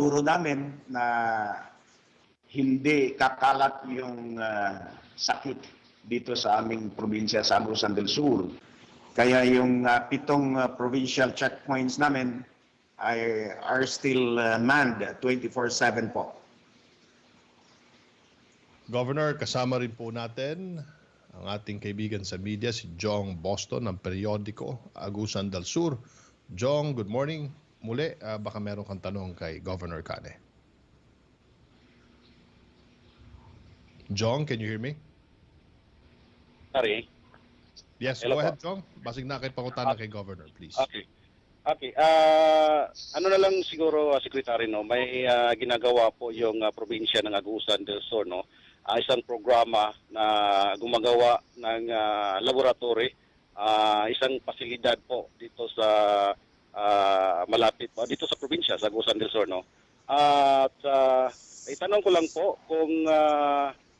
Siguro namin na hindi kakalat yung sakit dito sa aming probinsya sa Agusan del Sur. Kaya yung 7 provincial checkpoints namin are still manned 24/7 po. Governor, kasama rin po natin ang ating kaibigan sa media, si Jong Boston ng periodiko Agusan del Sur. Jong, good morning. Muli, baka meron kang tanong kay Governor Cane. Jong, can you hear me? Sorry. Yes, Hello go ahead, po. Jong. Basig na kayo pangutana kay Governor, please. Okay. Okay. Ano na lang siguro, Secretary, no? May ginagawa po yung probinsya ng Agusan del Sur, no? Isang programa na gumagawa ng laboratory, isang pasilidad po dito sa malapit po, dito sa probinsya, sa Agusan del Sur, no? At itanong ko lang po kung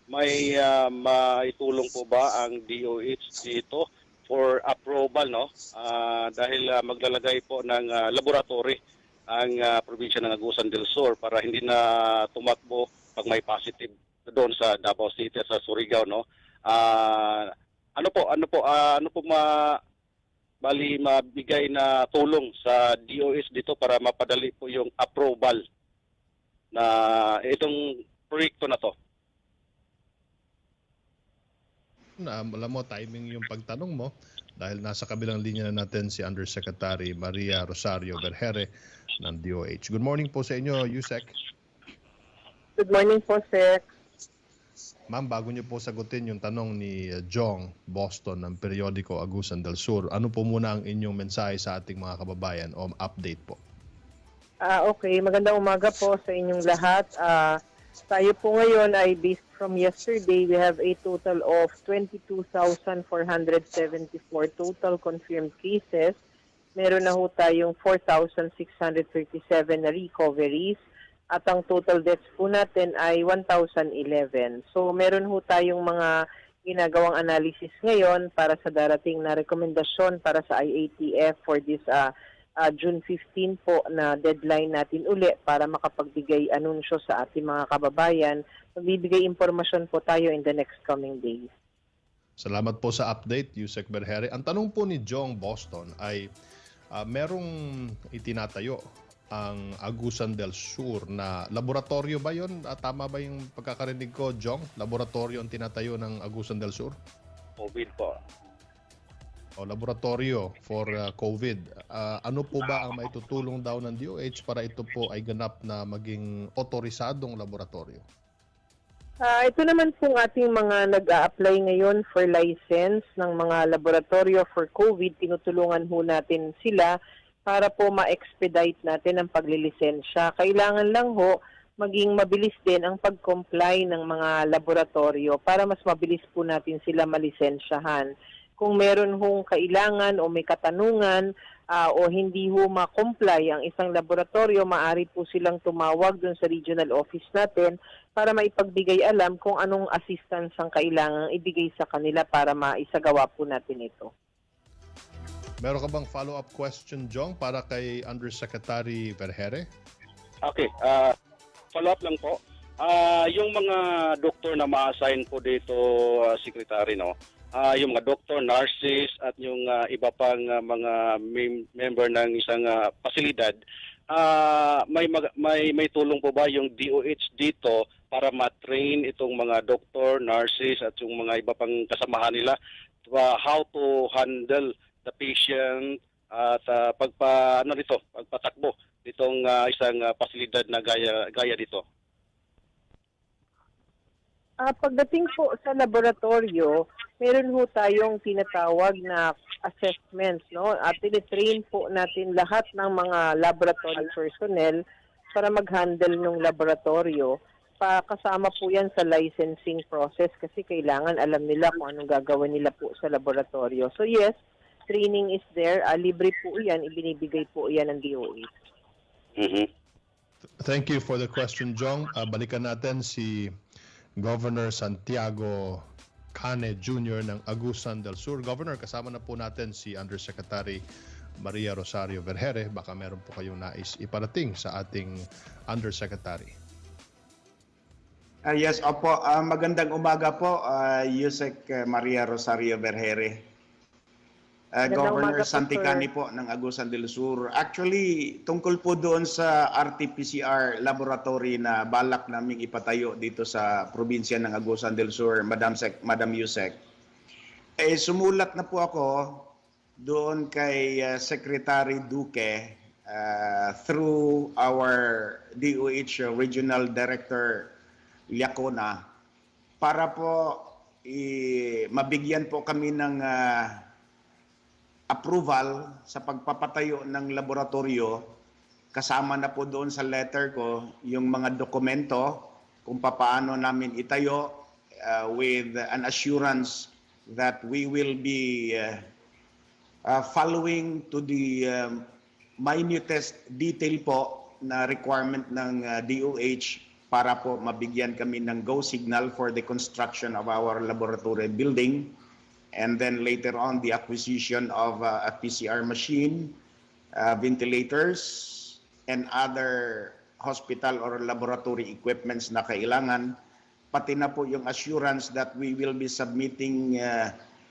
may maitulong po ba ang DOH dito for approval, no? Dahil maglalagay po ng laboratory ang probinsya ng Agusan del Sur para hindi na tumakbo pag may positive doon sa Davao City at sa Surigao, no? Ano po mabigay na tulong sa DOH dito para mapadali po yung approval na itong proyekto na to? Alam mo, timing yung pagtanong mo dahil nasa kabilang linya na natin si Undersecretary Maria Rosario Vergere ng DOH. Good morning po sa inyo, Yusek. Good morning po, Sec. Ma'am, bago niyo po sagutin yung tanong ni Jong Boston ng periodiko Agusan del Sur, ano po muna ang inyong mensahe sa ating mga kababayan o update po? Okay, magandang umaga po sa inyong lahat. Tayo po ngayon ay based from yesterday, we have a total of 22,474 total confirmed cases. Meron na ho tayong 4,637 na recoveries at ang total deaths po natin ay 1,011. So meron ho tayong mga ginagawang analysis ngayon para sa darating na rekomendasyon para sa IATF for this June 15 po na deadline natin uli para makapagbigay anunsyo sa ating mga kababayan. Magbibigay impormasyon po tayo in the next coming days. Salamat po sa update, Yusek Vergere. Ang tanong po ni Jong Boston ay merong itinatayo ang Agusan del Sur na laboratorio ba yun? Tama ba yung pagkakarinig ko, Jong? Laboratorio ang tinatayo ng Agusan del Sur? COVID po. O laboratorio for COVID. Ano po ba ang maitutulong daw ng DOH para ito po ay ganap na maging otorisadong laboratorio? Ito naman pong ating mga nag-a-apply ngayon for license ng mga laboratorio for COVID. Tinutulungan ho natin sila para po ma-expedite natin ang paglilisensya. Kailangan lang ho maging mabilis din ang pag-comply ng mga laboratorio para mas mabilis po natin sila malisensyahan. Kung meron hong kailangan o may katanungan o hindi ho ma-comply ang isang laboratorio, maaari po silang tumawag dun sa regional office natin para maipagbigay alam kung anong assistance ang kailangan ibigay sa kanila para maisagawa po natin ito. Meron ka bang follow-up question, Jong, para kay Undersecretary Vergere? Okay. Follow-up lang po. Yung mga doktor na ma-assign po dito, Secretary, no? Yung mga doktor, nurses at yung iba pang mga member ng isang pasilidad, may tulong po ba yung DOH dito para ma-train itong mga doktor, nurses at yung mga iba pang kasamahan nila how to handle the patient at pagpatakbo nitong isang pasilidad na gaya dito? Pagdating po sa laboratorio, meron ho tayong tinatawag na assessments, no? At tinitrain po natin lahat ng mga laboratory personnel para mag-handle ng laboratorio. Kasama po yan sa licensing process kasi kailangan alam nila kung anong gagawin nila po sa laboratorio. So yes, training is there. Libre po yan, ibinibigay po yan ng DOH. Mm-hmm. Thank you for the question, Jong. Balikan natin si Governor Santiago Cane Jr. ng Agusan del Sur. Governor, kasama na po natin si Undersecretary Maria Rosario Vergere, baka meron po kayong nais iparating sa ating Undersecretary. Yes, opo. Magandang umaga po, Yusek Maria Rosario Vergere. Magandang Governor umaga po, Santicani sir. po ng Agusan del Sur. Actually, tungkol po doon sa RT-PCR laboratory na balak naming ipatayo dito sa probinsya ng Agusan del Sur, Madam Yusek. Sumulat na po ako doon kay Secretary Duque through our DOH Regional Director Liacona para po mabigyan po kami ng approval sa pagpapatayo ng laboratorio. Kasama na po doon sa letter ko yung mga dokumento kung paano namin itayo with an assurance that we will be following to the minutest detail po na requirement ng DOH para po mabigyan kami ng go signal for the construction of our laboratory building, and then later on the acquisition of a PCR machine, ventilators, and other hospital or laboratory equipments na kailangan, pati na po yung assurance that we will be submitting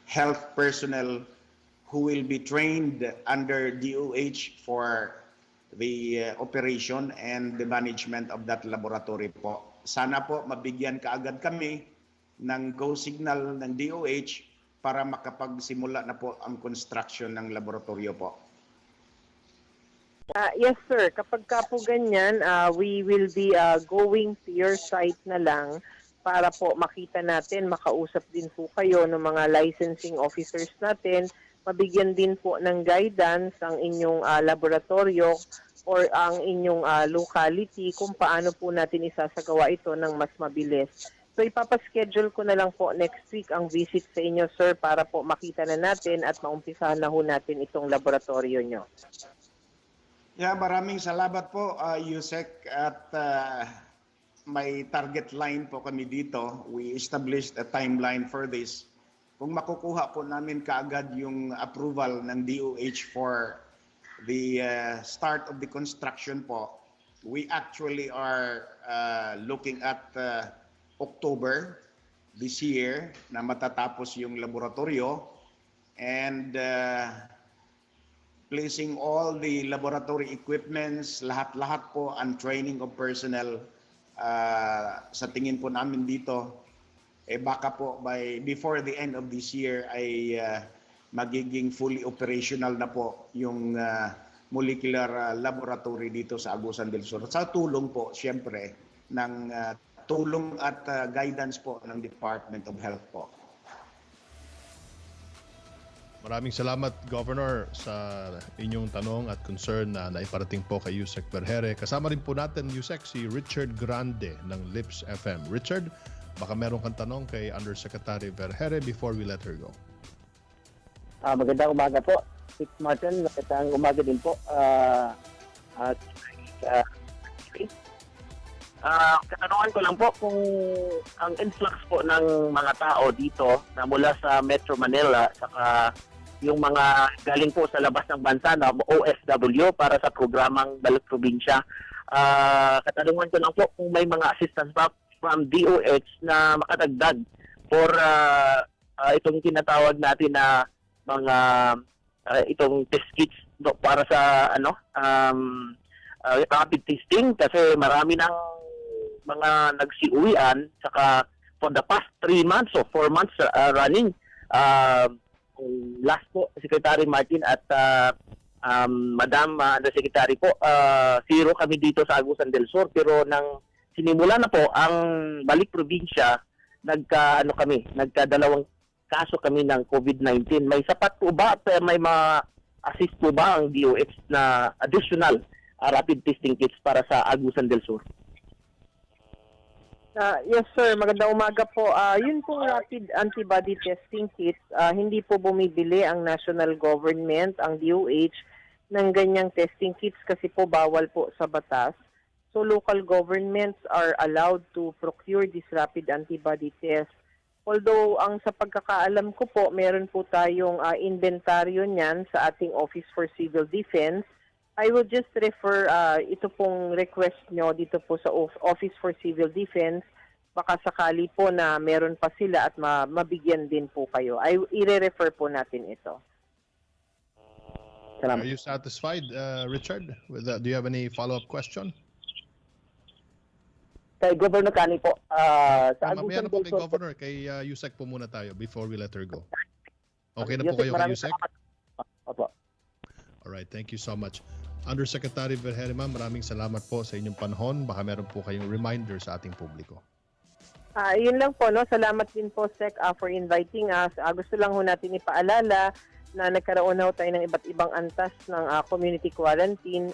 health personnel who will be trained under DOH for the operation and the management of that laboratory po. Sana po mabigyan kaagad kami ng go signal ng DOH para makapagsimula na po ang construction ng laboratorio po. Yes, sir. Kapag ka po ganyan, we will be going to your site na lang para po makita natin, makausap din po kayo ng mga licensing officers natin, mabigyan din po ng guidance ang inyong laboratorio or ang inyong locality kung paano po natin isasagawa ito ng mas mabilis. So ipapaschedule ko na lang po next week ang visit sa inyo, sir, para po makita na natin at maumpisahan na ho natin itong laboratorio nyo. Yeah, maraming salamat po, Yusek, at may target line po kami dito. We established a timeline for this. Kung makukuha po namin kaagad yung approval ng DOH for the start of the construction po, we actually are looking at October this year na matatapos yung laboratorio, and placing all the laboratory equipments, lahat-lahat po, and training of personnel sa tingin po namin dito, baka po before the end of this year ay magiging fully operational na po yung molecular laboratory dito sa Agusan del Sur. Sa tulong po, siyempre, ng tulong at guidance po ng Department of Health po. Maraming salamat, Governor, sa inyong tanong at concern na naiparating po kay Yusek Vergere. Kasama rin po natin, Yusek, si Richard Grande ng Lips FM. Richard, baka meron kang tanong kay Undersecretary Vergere before we let her go. Magandang umaga po, Six Martin. Magandang umaga din po. Katanungan ko lang po kung ang influx po ng mga tao dito na mula sa Metro Manila saka yung mga galing po sa labas ng bansa na OFW para sa programang Balik Probinsya. Katanungan ko lang po kung may mga assistance pa from DOH na makadagdag for itong tinatawag natin na mga itong test kits para sa rapid testing, kasi marami ng mga nagsiuwian saka for the past 3 months o 4 months running, last po Secretary Martin at Madam Undersecretary po, zero kami dito sa Agusan del Sur, pero nang sinimula na po ang Balik Probinsya, nagkadalawang kaso kami ng COVID-19. May sapat po ba at may ma-assist po ba ang DOH na additional rapid testing kits para sa Agusan del Sur? Yes, sir. Magandang umaga po. Yun pong rapid antibody testing kits, hindi po bumibili ang national government, ang DOH, ng ganyang testing kits kasi po bawal po sa batas. So local governments are allowed to procure this rapid antibody test Although ang sa pagkakaalam ko po, meron po tayong inventaryo niyan sa ating Office for Civil Defense. I will just refer ito pong request nyo dito po sa Office for Civil Defense. Baka sakali po na meron pa sila at mabigyan din po kayo. I-refer po natin ito. Are you satisfied, Richard? With that? Do you have any follow-up question? Kay Governor Kani po, sa Mamaya na Agusan po del kay Sur, Governor, kay Yusek po muna tayo before we let her go. Okay na po Yusek, kayo kay maraming Yusek? salamat. Opo. Alright, thank you so much. Undersecretary Verherima, maraming salamat po sa inyong panahon. Baka meron po kayong reminder sa ating publiko. Yun lang po, no? Salamat din po, Sec, for inviting us. Gusto lang ho natin ipaalala na nagkaroon ho tayo ng iba't ibang antas ng community quarantine.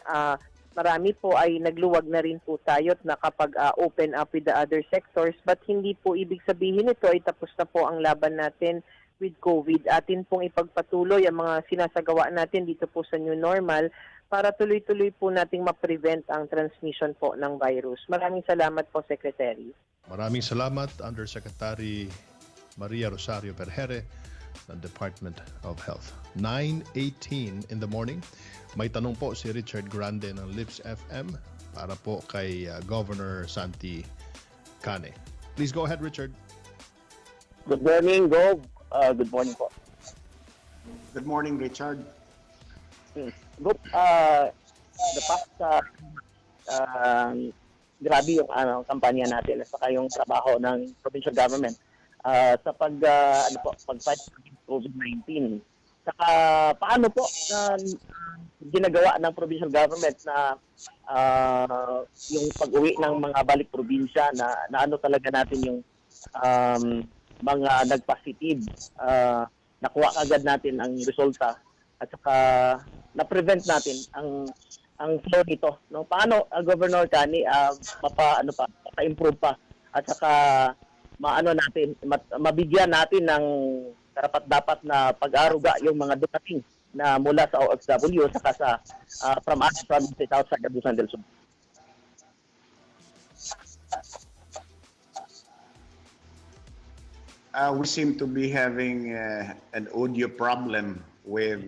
Marami po ay nagluwag na rin po tayo at nakapag-open up with the other sectors. But hindi po ibig sabihin ito ay tapos na po ang laban natin with COVID. Atin pong ipagpatuloy ang mga sinasagawa natin dito po sa new normal para tuloy-tuloy po nating ma-prevent ang transmission po ng virus. Maraming salamat po, Secretary. Maraming salamat, Undersecretary Maria Rosario Vergere ng Department of Health. 9:18 in the morning. May tanong po si Richard Grande ng Lips FM para po kay Governor Santi Cane. Please go ahead, Richard. Good morning, Gov. Good morning po. Good morning, Richard. Gov, the past, grabe yung kampanya natin at saka yung trabaho ng provincial government sa pag-fight against COVID-19. Saka paano po ginagawa ng provincial government na yung pag-uwi ng mga balik probinsya na ano talaga natin yung mga nag-positive, nakuha agad natin ang resulta at saka na-prevent natin ang flow nito, no? Paano Governor Kani mapa-improve pa at saka mabigyan natin ng karapat-dapat na pag-aruga yung mga dumating na mula sa OFW saka sa from other provinces outside Agusan del Sur. We seem to be having an audio problem with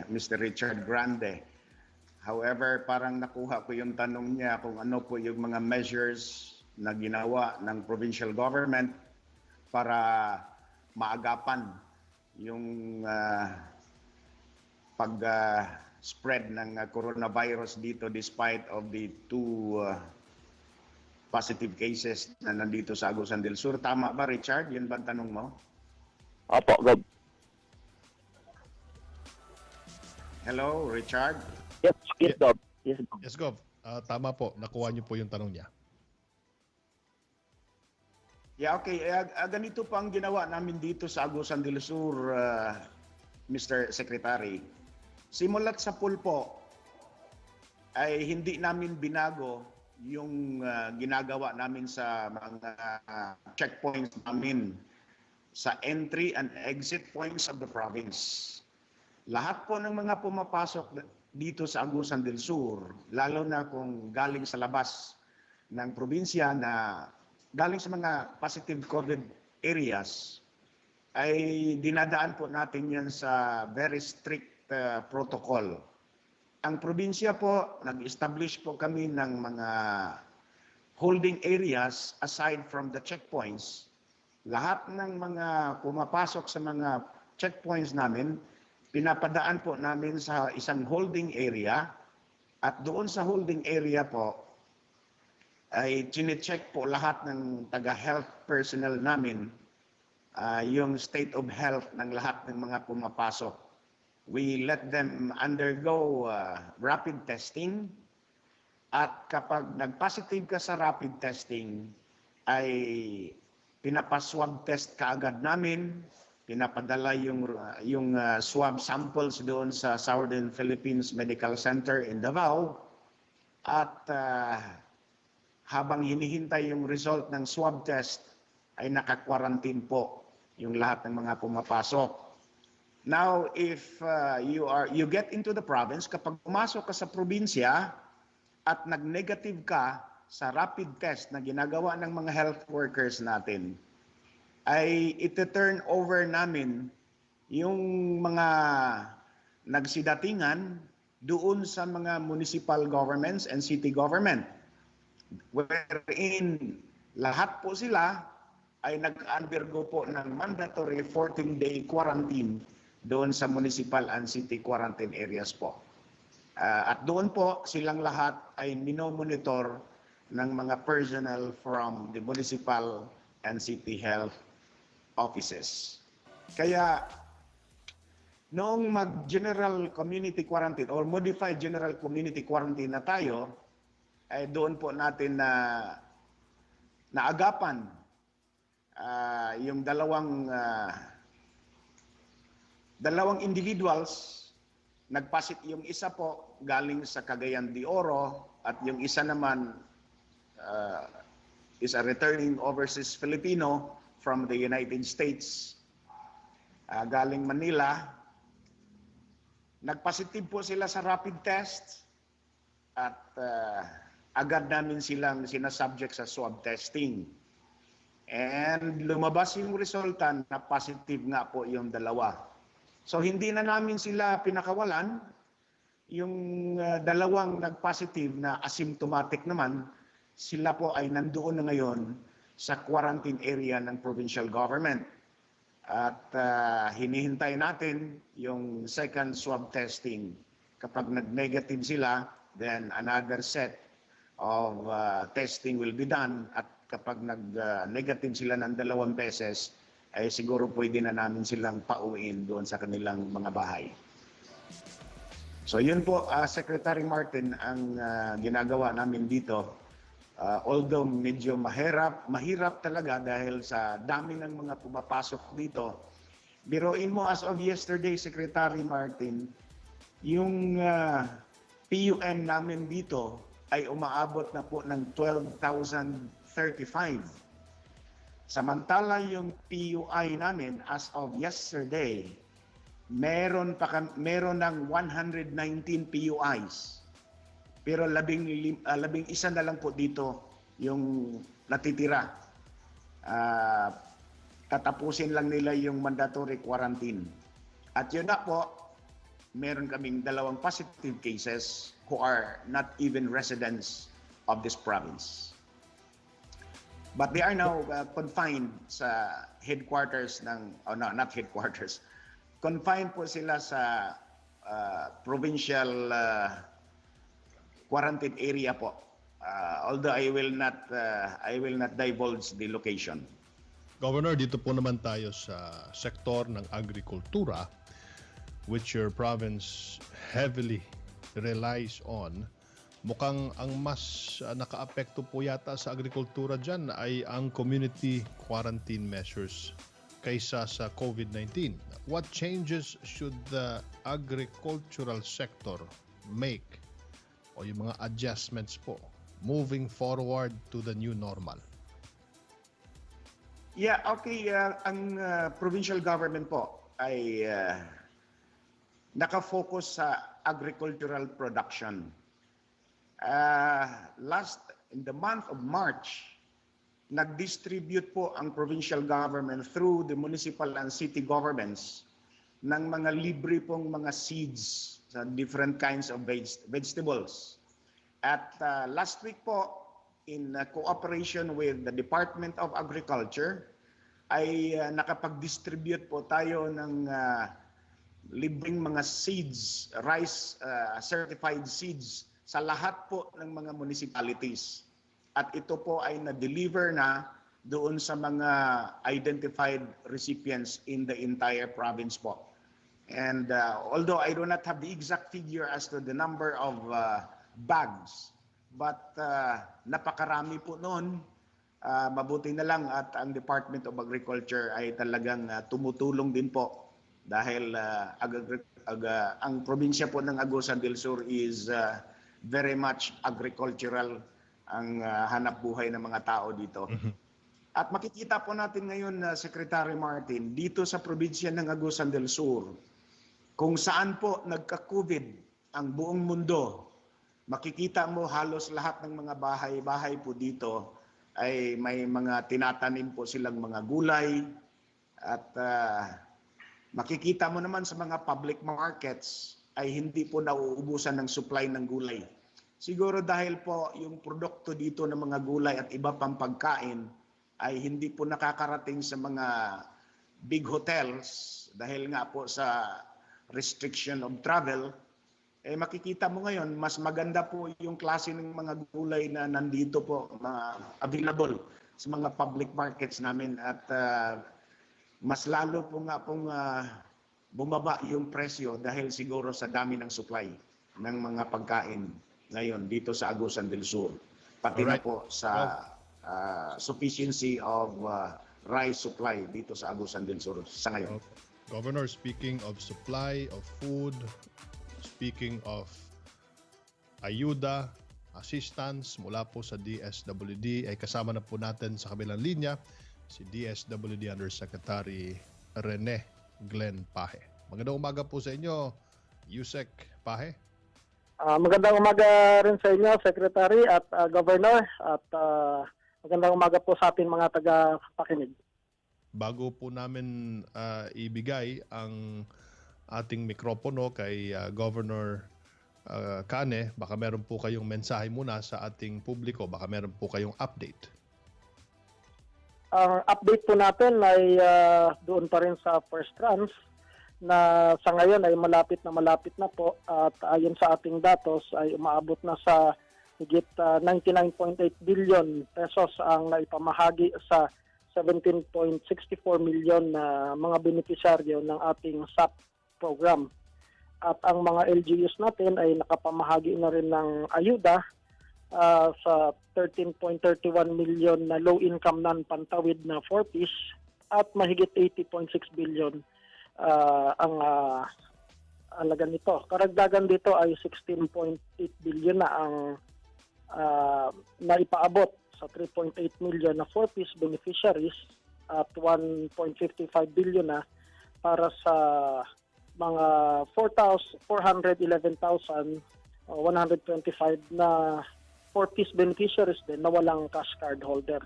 Mr. Richard Grande. However, parang nakuha ko yung tanong niya kung ano po yung mga measures na ginawa ng provincial government para maagapan yung pag-spread ng coronavirus dito despite of the two positive cases na nandito sa Agusan del Sur. Tama ba, Richard? Yun ba ang tanong mo? Opo, Gov. Hello, Richard? Yes, Gov. Yes, Gov. Yes, Gov. Tama po. Nakuha niyo po yung tanong niya. Yeah, okay. Ganito pa ang ginawa namin dito sa Agusan del Sur, Mr. Secretary. Simulat sa pulpo ay hindi namin binago yung ginagawa namin sa mga checkpoints namin sa entry and exit points of the province. Lahat po ng mga pumapasok dito sa Agusan del Sur, lalo na kung galing sa labas ng probinsya na galing sa mga positive COVID areas, ay dinadaan po natin yan sa very strict protocol. Ang probinsya po, nag-establish po kami ng mga holding areas aside from the checkpoints. Lahat ng mga pumapasok sa mga checkpoints namin, pinapadaan po namin sa isang holding area at doon sa holding area po ay chine-check po lahat ng taga-health personnel namin yung state of health ng lahat ng mga pumapasok. We let them undergo rapid testing at kapag nag-positive ka sa rapid testing ay pinapaswab test kaagad namin. Pinapadala yung swab samples doon sa Southern Philippines Medical Center in Davao at habang hinihintay yung result ng swab test ay naka-quarantine po yung lahat ng mga pumapasok. Now, if you get into the province, kapag pumasok ka sa probinsya at nag-negative ka sa rapid test na ginagawa ng mga health workers natin, ay ite-turn over namin yung mga nagsidatingan doon sa mga municipal governments and city government, wherein lahat po sila ay nag-undergo po ng mandatory 14-day quarantine doon sa municipal and city quarantine areas po. At doon po silang lahat ay minomonitor ng mga personnel from the municipal and city health offices. Kaya noong mag-general community quarantine or modified general community quarantine na tayo, ay doon po natin na naagapan yung dalawang individuals. Yung isa po galing sa Cagayan de Oro at yung isa naman is a returning overseas Filipino from the United States, galing Manila. Nagpositive po sila sa rapid test at agad namin silang sinasubject sa swab testing. And lumabas yung resulta na positive nga po yung dalawa. So hindi na namin sila pinakawalan. Yung dalawang nag-positive na asymptomatic naman, sila po ay nandoon na ngayon sa quarantine area ng provincial government. At hinihintay natin yung second swab testing. Kapag nag-negative sila, then another set of testing will be done. At kapag nag-negative sila ng 2 beses, ay siguro pwede na namin silang pauwiin doon sa kanilang mga bahay. So yun po, Secretary Martin, ang ginagawa namin dito. Although medyo mahirap talaga dahil sa dami ng mga pumapasok dito. Biruin mo, as of yesterday, Secretary Martin, yung PUN namin dito ay umaabot na po ng 12,035. Samantala yung PUI namin as of yesterday, meron ng 119 PUIs. Pero labing isa na lang po dito yung natitira. Tatapusin lang nila yung mandatory quarantine. At yun na po, meron kaming 2 positive cases who are not even residents of this province. But they are now confined sa headquarters not headquarters. Confined po sila sa provincial quarantine area po. Although I will not divulge the location. Governor, dito po naman tayo sa sektor ng agrikultura, which your province heavily relies on. Mukhang ang mas nakaapekto po yata sa agrikultura dyan ay ang community quarantine measures kaysa sa COVID-19. What changes should the agricultural sector make o yung mga adjustments po moving forward to the new normal? Yeah, okay. Ang provincial government po ay nakafocus sa agricultural production. In the month of March, nag-distribute po ang provincial government through the municipal and city governments ng mga libre pong mga seeds sa different kinds of vegetables. At last week po, in cooperation with the Department of Agriculture, ay nakapag-distribute po tayo ng libreng mga seeds, rice certified seeds sa lahat po ng mga municipalities. At ito po ay na-deliver na doon sa mga identified recipients in the entire province po. And although I do not have the exact figure as to the number of bags, but napakarami po noon. Mabuti na lang at ang Department of Agriculture ay talagang tumutulong din po dahil ang probinsya po ng Agusan del Sur is very much agricultural ang hanap buhay ng mga tao dito. At makikita po natin ngayon, Secretary Martin, dito sa probinsya ng Agusan del Sur, kung saan po nagka-COVID ang buong mundo, makikita mo halos lahat ng mga bahay-bahay po dito ay may mga tinatanim po silang mga gulay at makikita mo naman sa mga public markets ay hindi po nauubusan ng supply ng gulay. Siguro dahil po yung produkto dito ng mga gulay at iba pang pagkain ay hindi po nakakarating sa mga big hotels dahil nga po sa restriction of travel, makikita mo ngayon, mas maganda po yung klase ng mga gulay na nandito po, available sa mga public markets namin at mas lalo po nga pong bumaba yung presyo dahil siguro sa dami ng supply ng mga pagkain ngayon dito sa Agusan del Sur. Pati na Alright. po sa sufficiency of rice supply dito sa Agusan del Sur sa ngayon. Okay. Governor, speaking of supply of food, speaking of ayuda, assistance mula po sa DSWD, ay kasama na po natin sa kabilang linya si DSWD Undersecretary Rene Glenn Pahe. Magandang umaga po sa inyo, Yusek Pahe. Magandang umaga rin sa inyo, Secretary at Governor, at magandang umaga po sa ating mga taga-pakinig. Bago po namin ibigay ang ating mikropono kay Governor Kane, baka meron po kayong mensahe muna sa ating publiko, baka meron po kayong update. Ang update po natin ay doon pa rin sa first tranche na sa ngayon ay malapit na po at ayon sa ating datos ay umaabot na sa higit 99.8 billion pesos ang naipamahagi sa 17.64 million na mga benepisyaryo ng ating SAP program. At ang mga LGUs natin ay nakapamahagi na rin ng ayuda sa 13.31 million na low-income non-pantawid na 4Ps at mahigit 80.6 billion ang alaga nito. Karagdagan dito ay 16.8 billion na ang naipaabot sa 3.8 million na 4Ps beneficiaries at 1.55 billion na para sa mga 411,125 na 4Ps beneficiaries din na walang cash card holder.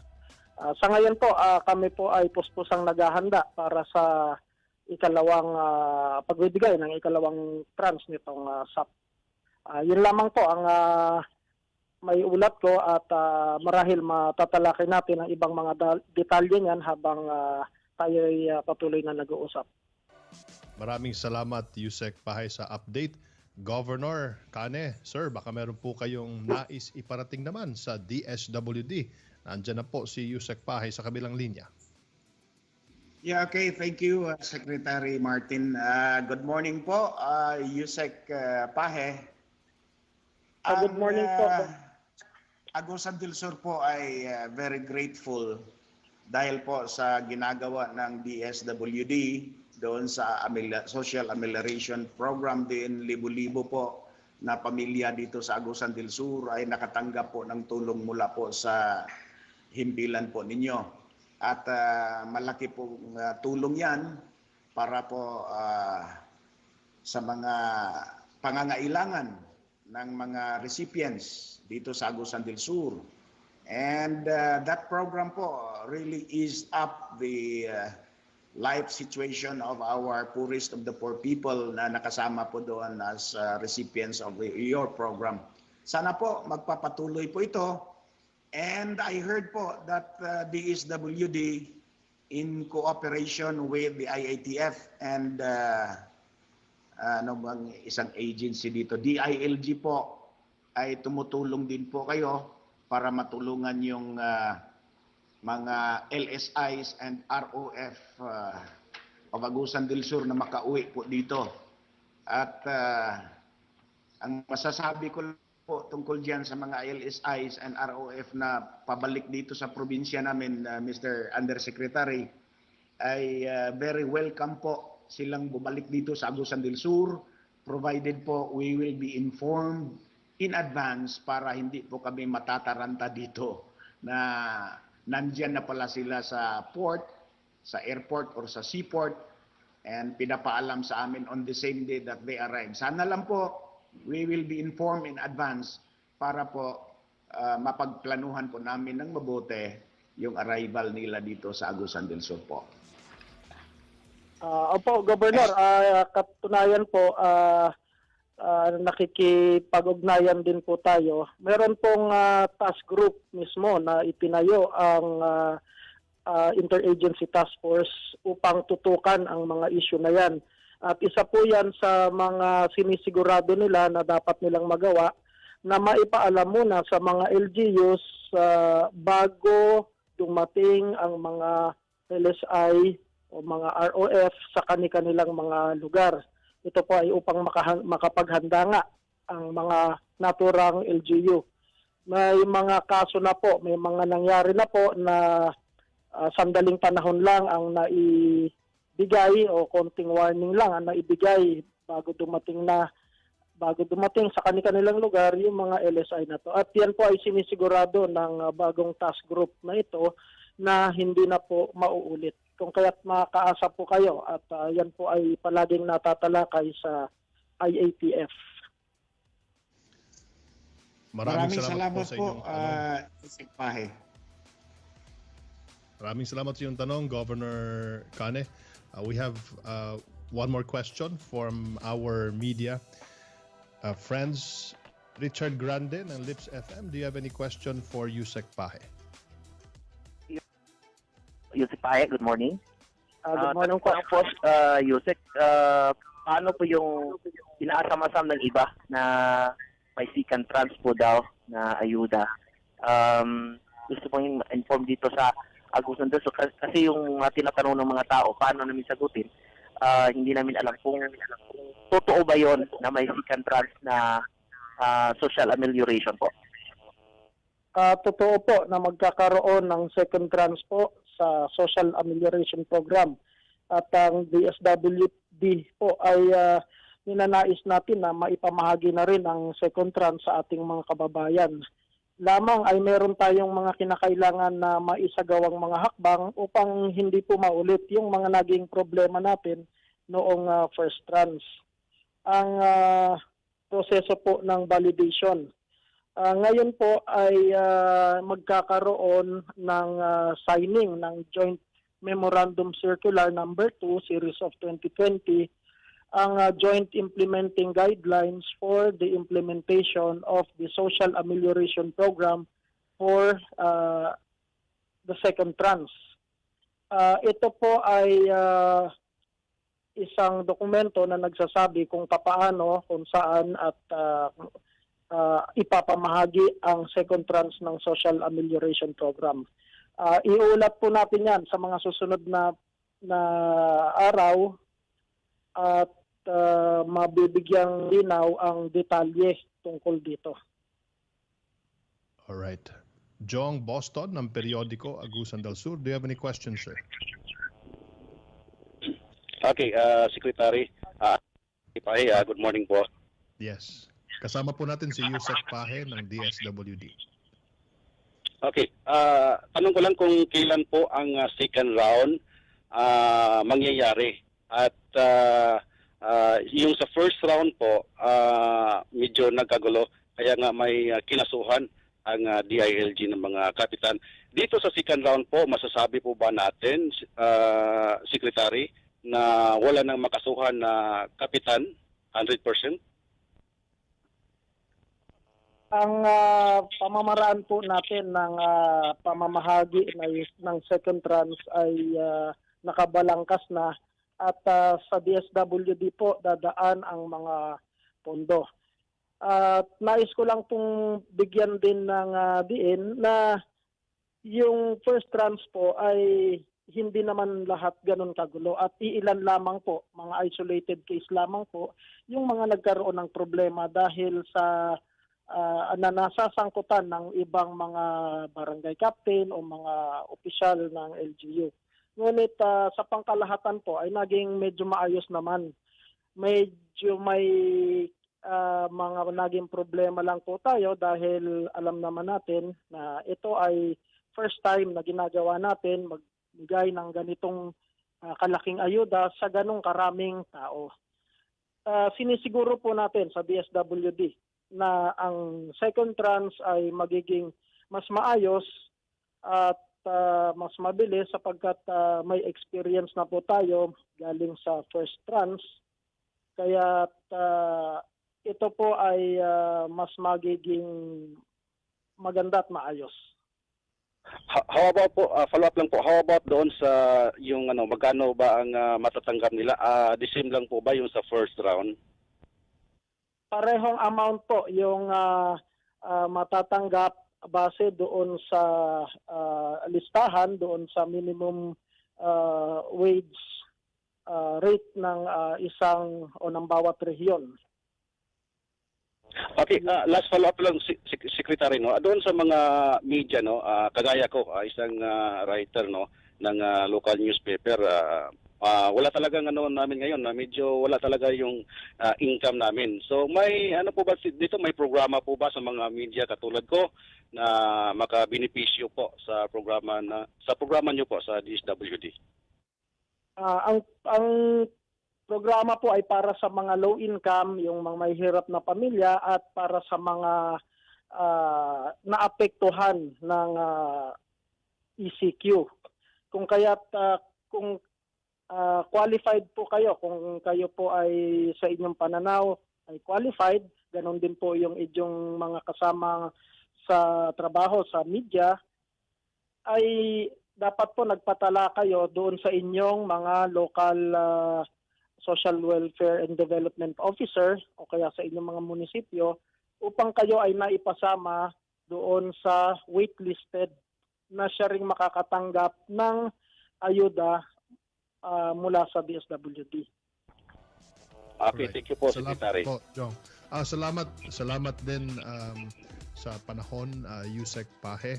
Sa ngayon po, kami po ay puspusang naghahanda para sa ikalawang pagbibigay ng ikalawang tranche nitong SAP. Yun lamang po ang may ulat ko at marahil matatalakay natin ang ibang mga detalye niyan habang tayo ay patuloy na nag-uusap. Maraming salamat, Yusek Pahe, sa update. Governor Kane, sir, baka meron po kayong nais iparating naman sa DSWD. Nandiyan na po si Yusek Pahe sa kabilang linya. Yeah, okay. Thank you, Secretary Martin. Good morning po, Yusek Pahe. Good morning po. Agusan del Sur po ay very grateful dahil po sa ginagawa ng DSWD doon sa social amelioration program din, libo-libo po na pamilya dito sa Agusan del Sur ay nakatanggap po ng tulong mula po sa himpilan po ninyo. At malaki pong tulong yan para po sa mga pangangailangan ng mga recipients dito sa Agusan del Sur. And that program po really eased up the life situation of our poorest of the poor people na nakasama po doon as recipients of your program. Sana po magpapatuloy po ito. And I heard po that DSWD in cooperation with the IATF and ano bang isang agency dito, DILG po, ay tumutulong din po kayo para matulungan yung mga LSIs and ROF of Agusan del Sur na makauwi po dito. At ang masasabi ko po tungkol diyan sa mga LSIs and ROF na pabalik dito sa probinsya namin, Mr. Undersecretary, ay very welcome po silang bumalik dito sa Agusan del Sur, provided po we will be informed in advance para hindi po kami matataranta dito na nandyan na pala sila sa port, sa airport or sa seaport, and pinapaalam sa amin on the same day that they arrive. Sana lang po we will be informed in advance para po mapagplanuhan po namin ng mabuti yung arrival nila dito sa Agusan del Sur po. Opo, Governor, katunayan po, nakikipag-ugnayan din po tayo. Meron pong task group mismo na itinayo ang Interagency Task Force upang tutukan ang mga issue na yan. At isa po yan sa mga sinisigurado nila na dapat nilang magawa na maipaalam muna sa mga LGUs bago dumating ang mga LSI o mga ROF sa kanilang mga lugar. Ito po ay upang makapaghanda nga ang mga naturang LGU. May mga kaso na po, may mga nangyari na po na sandaling panahon lang ang naibigay o konting warning lang ang naibigay bago dumating sa kanilang lugar yung mga LSI na to. At yan po ay sinisigurado ng bagong task group na ito na hindi na po mauulit. Kung kaya't makaasa po kayo at yan po ay palaging natatalakay sa IATF. Maraming salamat po sa po, inyong tanong. Pahe. Maraming salamat sa iyong tanong, Governor Cane. We have one more question from our media friends. Richard Grande ng Lips FM. Do you have any question for Yusek Pahe? Yusek Pahe, good morning. Good morning po. Yusek, paano po yung inaasam-asam ng iba na may second trans po daw na ayuda? Gusto pong inform dito sa Agusan del Sur kasi yung tinatanong ng mga tao, paano namin sagutin? Hindi namin alam kung totoo ba yon na may second trans na social amelioration po. Totoo po na magkakaroon ng second trans po sa Social Amelioration Program. At ang DSWD po ay ninanais natin na maipamahagi na rin ang second trans sa ating mga kababayan. Lamang ay meron tayong mga kinakailangan na maisagawang mga hakbang upang hindi po maulit yung mga naging problema natin noong first trans. Ang proseso po ng validation. Ngayon po ay magkakaroon ng signing ng Joint Memorandum Circular number 2 Series of 2020 ang Joint Implementing Guidelines for the implementation of the Social Amelioration Program for the second trans. Ito po ay isang dokumento na nagsasabi kung papaano, kung saan at ipapamahagi ang second trans ng Social Amelioration Program. Iulat po natin yan sa mga susunod na araw at mabibigyang linaw ang detalye tungkol dito. Alright. Jong Boston ng periodiko Agusan del Sur. Do you have any questions, sir? Okay, Secretary. Pahe, good morning po. Yes. Kasama po natin si Yusek Pahe ng DSWD. Okay, tanong ko lang kung kailan po ang second round mangyayari. At yung sa first round po, medyo nagkagulo, kaya nga may kinasuhan ang DILG ng mga kapitan. Dito sa second round po, masasabi po ba natin, Secretary, na wala nang makasuhan na kapitan, 100%? Ang pamamaraan po natin ng pamamahagi ng second trans ay nakabalangkas na at sa DSWD po dadaan ang mga pondo. Nais ko lang pong bigyan din ng diin na yung first trans po ay hindi naman lahat ganun kagulo at iilan lamang po, mga isolated case lamang po, yung mga nagkaroon ng problema dahil sa na nasasangkutan ng ibang mga barangay captain o mga opisyal ng LGU. Ngunit sa pangkalahatan po ay naging medyo maayos naman. Medyo may mga naging problema lang po tayo dahil alam naman natin na ito ay first time na ginagawa natin magbigay ng ganitong kalaking ayuda sa ganong karaming tao. Sinisiguro po natin sa DSWD na ang second trans ay magiging mas maayos at mas mabilis sapagkat may experience na po tayo galing sa first trans. Kaya ito po ay mas magiging maganda at maayos. How about po, follow up lang po, how about doon sa yung magkano ba ang matatanggap nila? The same lang po ba yung sa first round? Parehong amount po yung matatanggap base doon sa listahan, doon sa minimum wage rate ng isang o ng bawat rehiyon. Okay, last follow-up lang, Secretary, no? Doon sa mga media, no? Kagaya ko, isang writer, no? Ng local newspaper, wala talagang namin ngayon, medyo wala talaga yung income namin. So may po ba dito, may programa po ba sa mga media katulad ko na makabenepisyo po sa programa niyo po sa DSWD? Ang programa po ay para sa mga low income, yung mga may hirap na pamilya, at para sa mga naapektuhan ng ECQ. Kung qualified po kayo, kung kayo po ay sa inyong pananaw ay qualified, ganon din po yung inyong mga kasama sa trabaho sa media, ay dapat po nagpatala kayo doon sa inyong mga local Social Welfare and Development Officer o kaya sa inyong mga munisipyo upang kayo ay naipasama doon sa waitlisted na siya ring makakatanggap ng ayuda mula sa DSWD. Okay, Alright. thank you po, Salamat Secretary. po, Jong. Salamat din sa panahon, Yusek Pahe.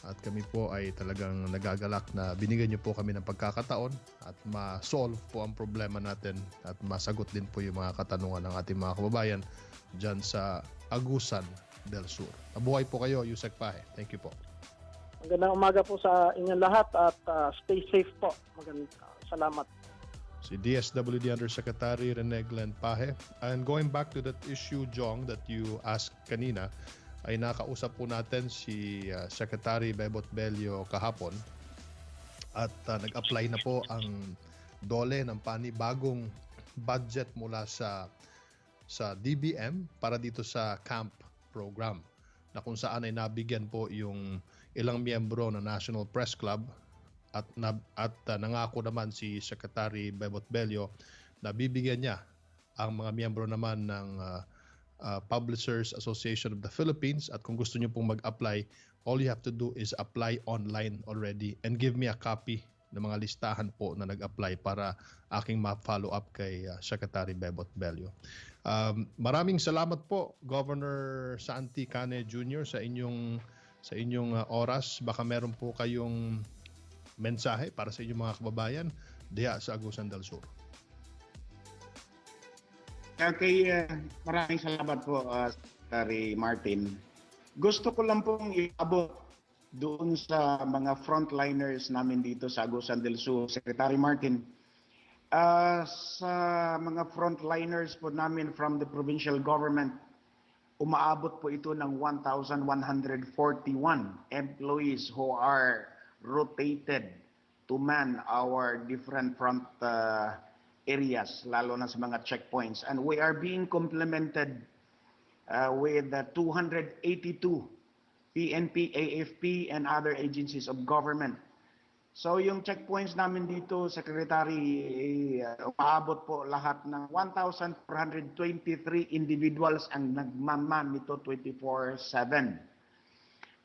At kami po ay talagang nagagalak na binigyan niyo po kami ng pagkakataon at ma-solve po ang problema natin at masagot din po yung mga katanungan ng ating mga kababayan dyan sa Agusan del Sur. Mabuhay po kayo, Yusek Pahe. Thank you po. Magandang umaga po sa inyong lahat at stay safe po. Salamat. Si DSWD Undersecretary Rene Glenn Pahe. And going back to that issue, Jong, that you asked kanina, ay nakausap po natin si Secretary Bebot Bello kahapon at nag-apply na po ang DOLE ng panibagong budget mula sa DBM para dito sa camp program na kung saan ay nabigyan po yung ilang miyembro ng National Press Club at nangako naman si Secretary Bebot Bello na bibigyan niya ang mga miyembro naman ng Publishers Association of the Philippines, at kung gusto niyo pong mag-apply, all you have to do is apply online already and give me a copy ng mga listahan po na nag-apply para aking ma-follow up kay Secretary Bebot Bello. Maraming salamat po, Governor Santi Cane Jr. sa inyong oras. Baka meron po kayong mensahe para sa inyong mga kababayan diya sa Agusan del Sur. Okay, maraming salamat po, Secretary Martin. Gusto ko lang pong iabot doon sa mga frontliners namin dito sa Agusan del Sur, Secretary Martin. Sa mga frontliners po namin from the provincial government, umaabot po ito ng 1,141 employees who are rotated to man our different front areas, lalo na sa mga checkpoints. And we are being complemented with 282 PNP, AFP, and other agencies of government. So yung checkpoints namin dito, Secretary, umaabot po lahat ng 1,423 individuals ang nagmaman nito 24/7.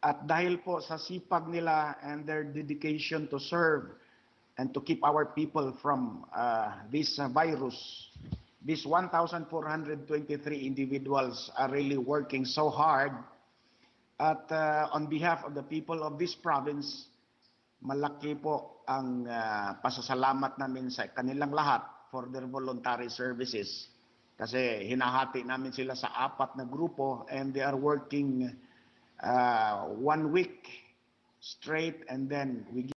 At dahil po sa sipag nila and their dedication to serve and to keep our people from this virus, these 1,423 individuals are really working so hard. At on behalf of the people of this province, malaki po ang pasasalamat namin sa kanilang lahat for their voluntary services. Kasi hinahati namin sila sa 4 na grupo and they are working 1 week straight, and then we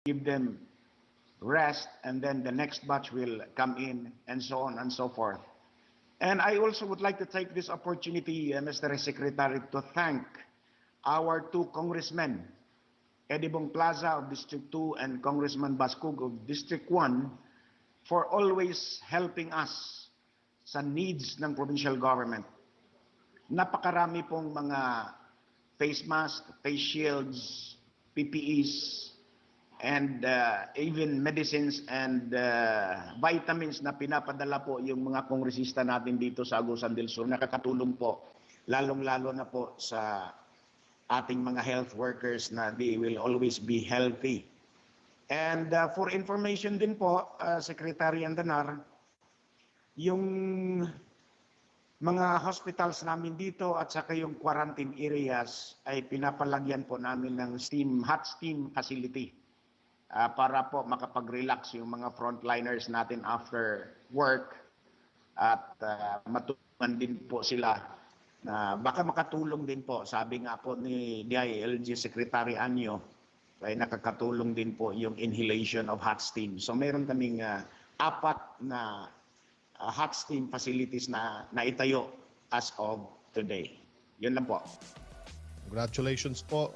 give them rest, and then the next batch will come in, and so on and so forth. And I also would like to take this opportunity, Mr. Secretary, to thank our two congressmen, Eddie Bong Plaza of District 2 and Congressman Bascug of District 1, for always helping us sa needs ng provincial government. Napakarami pong mga face mask, face shields, PPEs, and even medicines and vitamins na pinapadala po yung mga kongresista natin dito sa Agusan del Sur. Nakakatulong po, lalong-lalo na po sa ating mga health workers na they will always be healthy. And for information din po, Secretary Andanar, yung mga hospitals namin dito at saka yung quarantine areas ay pinapalagyan po namin ng hot steam facility para po makapag-relax yung mga frontliners natin after work at matulungan din po sila na baka makatulong din po. Sabi nga po ni DILG Secretary Anyo, ay nakakatulong din po yung inhalation of hot steam. So meron kaming 4 na hot steam facilities na naitayo as of today. Yun lang po. Congratulations po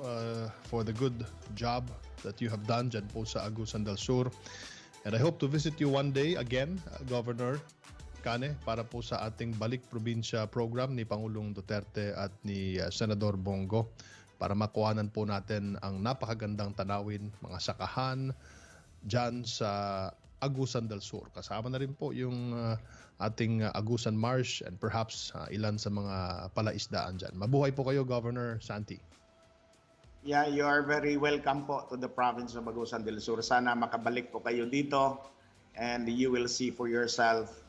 for the good job that you have done dyan po sa Agusan del Sur. And I hope to visit you one day again, Governor Cane, para po sa ating Balik Probinsya program ni Pangulong Duterte at ni Senador Bongo para makuhanan po natin ang napakagandang tanawin, mga sakahan dyan sa Agusan del Sur. Kasama na rin po yung ating Agusan Marsh and perhaps ilan sa mga palaisdaan dyan. Mabuhay po kayo, Governor Santi. Yeah, you are very welcome po to the province of Agusan del Sur. Sana makabalik po kayo dito and you will see for yourself.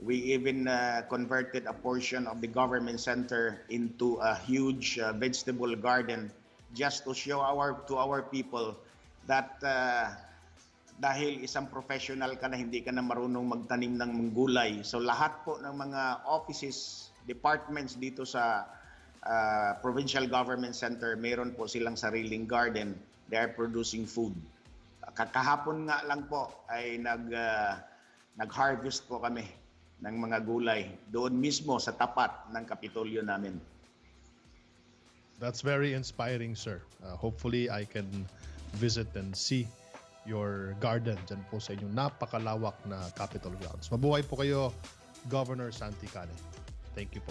We even converted a portion of the government center into a huge vegetable garden just to show to our people that dahil isang professional ka na hindi ka na marunong magtanim ng gulay. So lahat po ng mga offices, departments dito sa provincial government center, meron po silang sariling garden. They are producing food. Kakahapon nga lang po ay nag-harvest po kami ng mga gulay doon mismo sa tapat ng Kapitolyo namin. That's very inspiring, sir. Hopefully I can visit and see your garden dyan po sa inyong napakalawak na Capitol grounds. Mabuhay po kayo, Governor Santi Cane. Thank you po.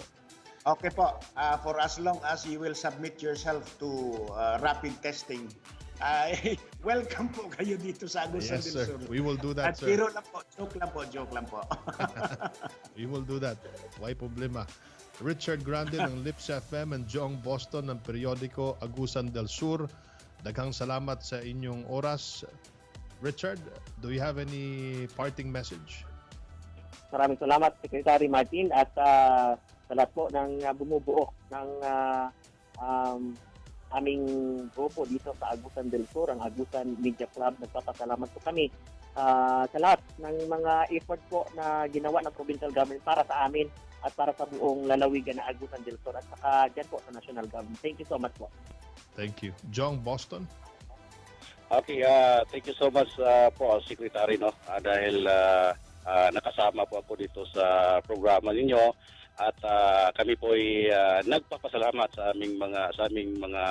Okay po. For as long as you will submit yourself to rapid testing, welcome po kayo dito sa Agusan Yes, del sir. Sur. We will do that, At sir. biro lang po, joke lang po. We will do that. Why problema? Richard Grande ng Lips FM and Jong Boston ng periodiko Agusan del Sur. Daghang salamat sa inyong oras. Richard, do you have any parting message? Maraming salamat, Secretary Martin, at sa lahat po ng bumubuo ng aming grupo dito sa Agusan del Sur, ang Agusan Media Club. Nagpapasalamat po kami sa lahat ng mga effort po na ginawa ng provincial government para sa amin at para sa buong lalawigan na Agusan del Sur at saka dyan po sa national government. Thank you so much po. Thank you. Jong Boston? Okay, thank you so much po, Secretary, no? Dahil nakasama po ako dito sa programa ninyo at kami po ay nagpapasalamat sa aming mga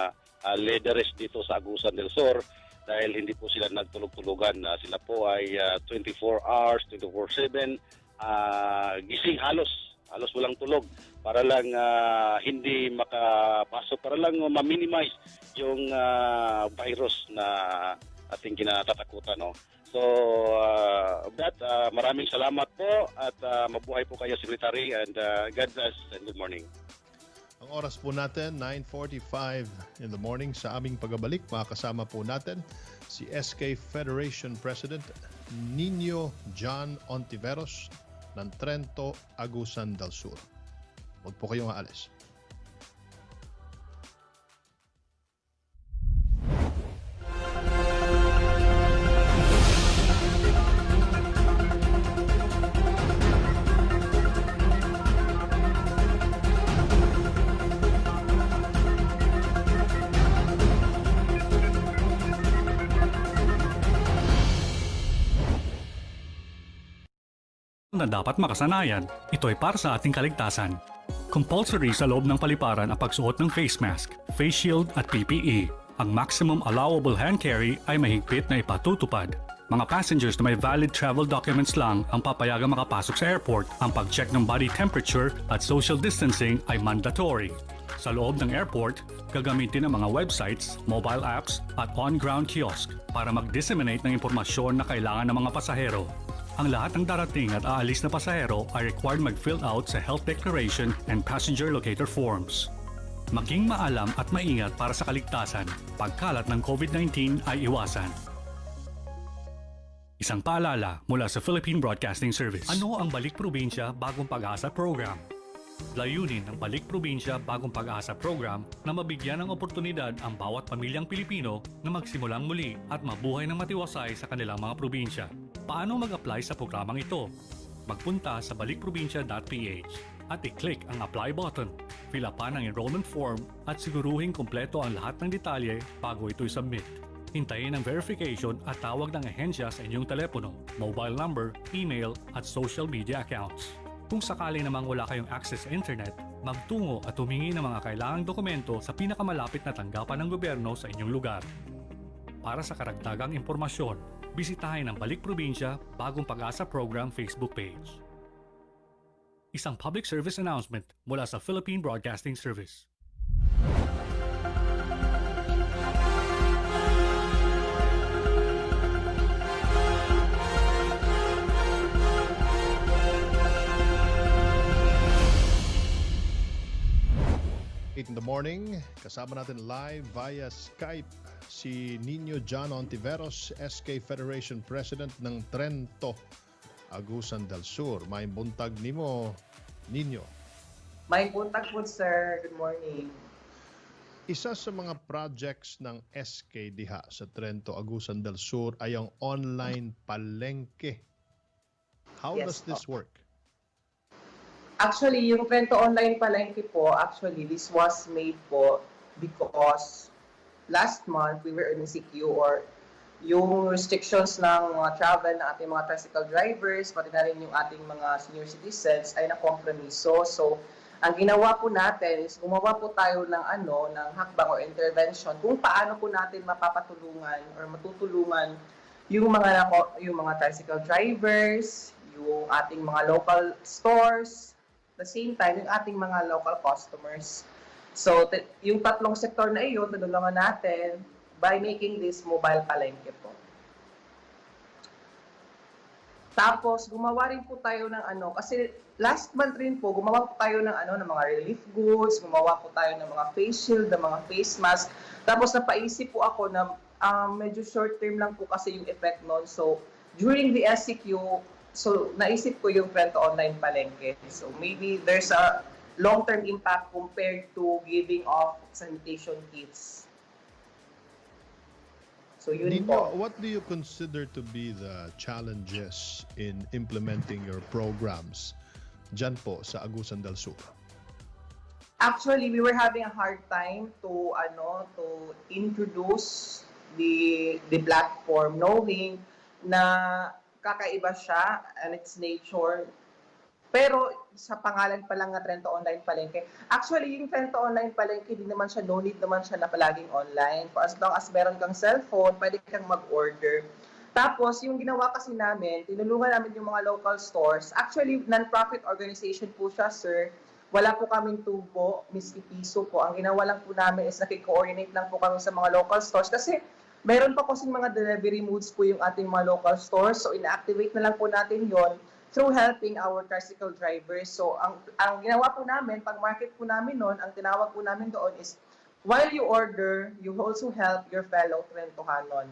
leaders dito sa Agusan del Sur dahil hindi po sila nagtulog-tulugan. Sila po ay 24 hours, 24/7 gising halos walang tulog para lang hindi makapasok, para lang ma-minimize yung virus na ating kinatatakutan, no? So maraming salamat po at mabuhay po kayo, Secretary, and God bless and good morning. Ang oras po natin, 9:45 in the morning. Sa aming pagbabalik, makakasama po natin si SK Federation President Nino John Ontiveros ng Trento, Agusan del Sur. Huwag po kayong aalis. na dapat makasanayan. Ito ay para sa ating kaligtasan. Compulsory sa loob ng paliparan ang pagsuot ng face mask, face shield at PPE. Ang maximum allowable hand carry ay mahigpit na ipatutupad. Mga passengers na may valid travel documents lang ang papayagang makapasok sa airport. Ang pag-check ng body temperature at social distancing ay mandatory. Sa loob ng airport, gagamitin ang mga websites, mobile apps at on-ground kiosk para mag-disseminate ng impormasyon na kailangan ng mga pasahero. Ang lahat ng darating at aalis na pasahero ay required mag-fill out sa health declaration and passenger locator forms. Maging maalam at maingat para sa kaligtasan. Pagkalat ng COVID-19 ay iwasan. Isang paalala mula sa Philippine Broadcasting Service. Ano ang Balik Probinsya Bagong Pag-asa Program? Layunin ng Balik Probinsya Bagong Pag-asa Program na mabigyan ng oportunidad ang bawat pamilyang Pilipino na magsimulang muli at mabuhay ng matiwasay sa kanilang mga probinsya. Paano mag-apply sa programang ito? Magpunta sa balikprobinsya.ph at i-click ang Apply button. Fill upan ang enrollment form at siguruhin kumpleto ang lahat ng detalye bago ito i-submit. Hintayin ang verification at tawag ng ahensya sa inyong telepono, mobile number, email at social media accounts. Kung sakali namang wala kayong access sa internet, magtungo at humingi ng mga kailangang dokumento sa pinakamalapit na tanggapan ng gobyerno sa inyong lugar. Para sa karagdagang impormasyon, bisitahin ang Balik Probinsya Bagong Pag-asa Program Facebook page. Isang public service announcement mula sa Philippine Broadcasting Service. In the morning, kasama natin live via Skype si Nino John Ontiveros, SK Federation President ng Trento, Agusan del Sur. May buntag nimo, Nino. May buntag po, sir. Good morning. Isa sa mga projects ng SK diha sa Trento, Agusan del Sur ay ang online palengke. How does this work? Actually, yung Trento Online Palengke po, actually, this was made po because last month we were insecure yung restrictions ng mga travel ng ating mga tricycle drivers, pati na rin yung ating mga senior citizens ay nakompromiso. So, ang ginawa po natin is gumawa po tayo ng hakbang or intervention kung paano po natin mapapatulungan or matutulungan yung mga tricycle drivers, yung ating mga local stores, the same time, yung ating mga local customers. So, yung tatlong sektor na iyon, tinulungan natin by making this mobile palengke po. Tapos, gumawa rin po tayo ng kasi last month rin po, gumawa po tayo ng mga relief goods, gumawa po tayo ng mga face shield, ng mga face mask. Tapos, napaisip po ako na medyo short term lang po kasi yung effect nun. So, during the SCQ, naisip ko yung Trento Online Palengke. So maybe there's a long-term impact compared to giving off sanitation kits. So yun Nino, po. what do you consider to be the challenges in implementing your programs dyan po sa Agusan del Sur? Actually, we were having a hard time to introduce the platform, knowing na kakaiba siya and its nature. Pero sa pangalan pa lang ng Trento Online Palengke, actually yung Trento Online Palengke, no need naman siya na palaging online. As long as meron kang cellphone, pwede kang mag-order. Tapos yung ginawa kasi namin, tinulungan namin yung mga local stores. Actually, non-profit organization po siya, sir. Wala po kaming tubo, miski piso po. Ang ginawa lang po namin is nakikoordinate lang po kami sa mga local stores kasi meron pa kasing mga delivery modes po yung ating mga local stores. So, ina-activate na lang po natin yon through helping our tricycle drivers. So, ang ginawa po namin, pag-market po namin nun, ang tinawag po namin doon is, while you order, you also help your fellow Trentohanon.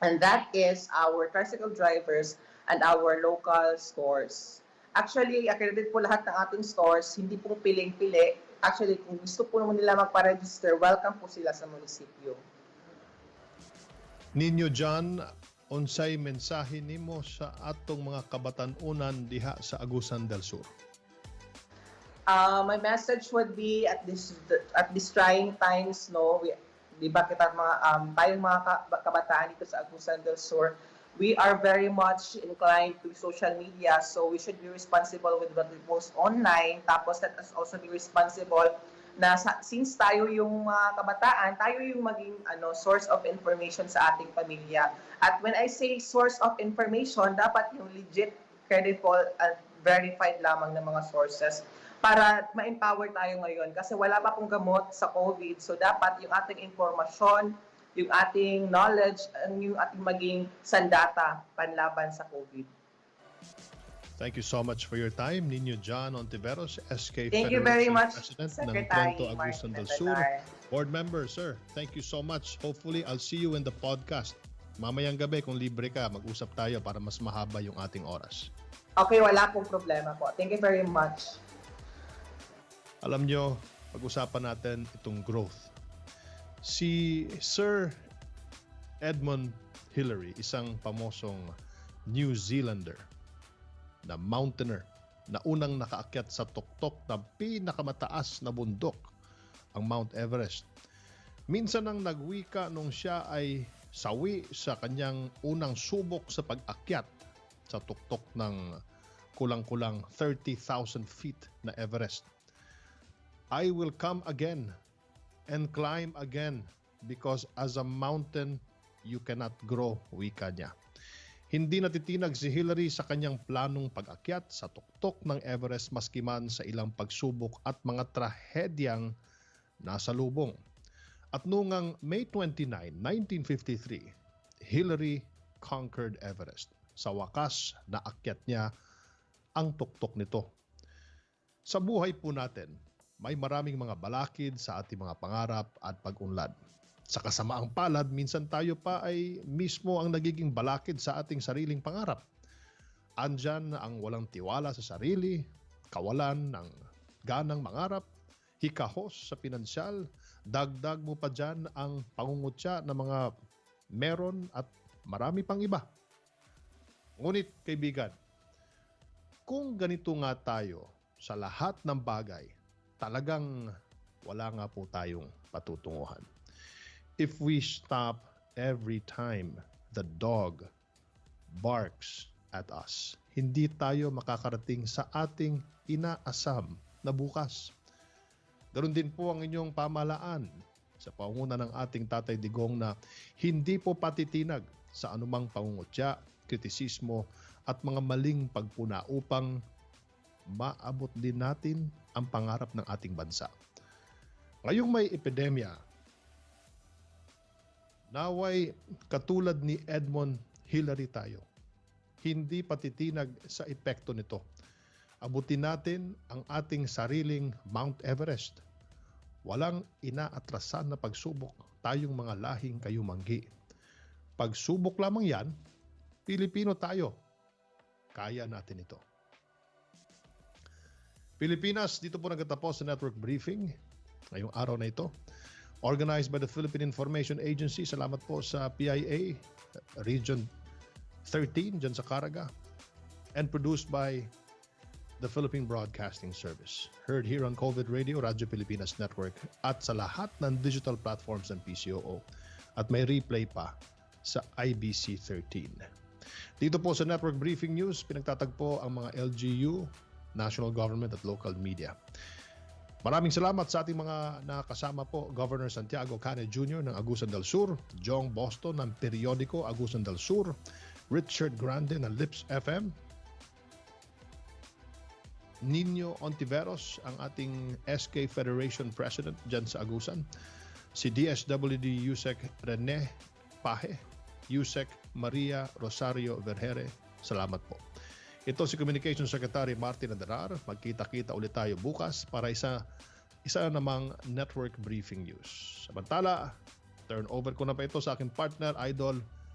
And that is our tricycle drivers and our local stores. Actually, accredited po lahat ng ating stores, hindi po piling-pili. Actually, kung gusto po naman nila magpa-register, welcome po sila sa munisipyo. Nino John, unsay mensahe nimo sa atong mga kabatan-unan diha sa Agusan del Sur? My message would be at this trying times, no, di ba kita tayong mga kabataan dito sa Agusan del Sur, we are very much inclined to social media, so we should be responsible with what we post online. Tapos let us also be responsible na since tayo yung mga kabataan, tayo yung maging source of information sa ating pamilya. At when I say source of information, dapat yung legit, credible, at verified lamang ng mga sources para ma-empower tayo ngayon. Kasi wala pa pong gamot sa COVID, so dapat yung ating informasyon, yung ating knowledge, yung ating maging sandata panlaban sa COVID. Thank you so much for your time, Ninyo John Ontiveros, SK Thank you Federation very much, President ng Secretary Trento Agusan del Sur. Board member, sir, thank you so much. Hopefully, I'll see you in the podcast. Mamayang gabi, kung libre ka, mag-usap tayo para mas mahaba yung ating oras. Okay, wala pong problema po. Thank you very much. Alam nyo, pag-usapan natin itong growth. Si Sir Edmund Hillary, isang pamosong New Zealander na mountaineer na unang nakaakyat sa tuktok ng pinakamataas na bundok, ang Mount Everest. Minsan nang nagwika nung siya ay sawi sa kanyang unang subok sa pag-akyat sa tuktok ng kulang-kulang 30,000 feet na Everest. I will come again and climb again because as a mountain, you cannot grow, wika niya. Hindi natitinag si Hillary sa kanyang planong pag-akyat sa tuktok ng Everest maski man sa ilang pagsubok at mga trahedyang nasa lubong. At noong May 29, 1953, Hillary conquered Everest. Sa wakas, naakyat niya ang tuktok nito. Sa buhay po natin, may maraming mga balakid sa ating mga pangarap at pag-unlad. Sa kasamaang palad, minsan tayo pa ay mismo ang nagiging balakid sa ating sariling pangarap. Andyan ang walang tiwala sa sarili, kawalan ng ganang mangarap, hikahos sa pinansyal, dagdag mo pa dyan ang pangungutya ng mga meron at marami pang iba. Ngunit kaibigan, kung ganito nga tayo sa lahat ng bagay, talagang wala nga po tayong patutunguhan. If we stop every time the dog barks at us, hindi tayo makakarating sa ating inaasam na bukas. Ganon din po ang inyong pamahalaan sa pangunguna ng ating Tatay Digong na hindi po patitinag sa anumang pangungutya, kritisismo at mga maling pagpuna upang maabot din natin ang pangarap ng ating bansa. Ngayong may epidemya, naway katulad ni Edmund Hillary tayo, hindi patitinag sa epekto nito. Abutin natin ang ating sariling Mount Everest. Walang inaatrasan na pagsubok tayong mga lahing kayumanggi. Pagsubok lamang yan, Pilipino tayo. Kaya natin ito. Pilipinas, dito po nagtatapos sa network briefing ngayong araw na ito. Organized by the Philippine Information Agency. Salamat po sa PIA, Region 13, dyan sa Caraga. And produced by the Philippine Broadcasting Service. Heard here on COVID Radio, Radyo Pilipinas Network, at sa lahat ng digital platforms ng PCOO. At may replay pa sa IBC 13. Dito po sa Network Briefing News, pinagtatagpo ang mga LGU, national government at local media. Maraming salamat sa ating mga nakasama po, Governor Santiago Cane Jr. ng Agusan del Sur, Jong Boston ng periodiko Agusan del Sur, Richard Grande ng Lips FM, Nino Ontiveros, ang ating SK Federation President dyan sa Agusan, si DSWD Yusek Rene Pahe, Yusek Maria Rosario Vergere, salamat po. Ito si Communications Secretary Martin Andanar. Magkita-kita ulit tayo bukas para isa namang network briefing news. Samantala, turn over ko na pa ito sa aking partner, Idol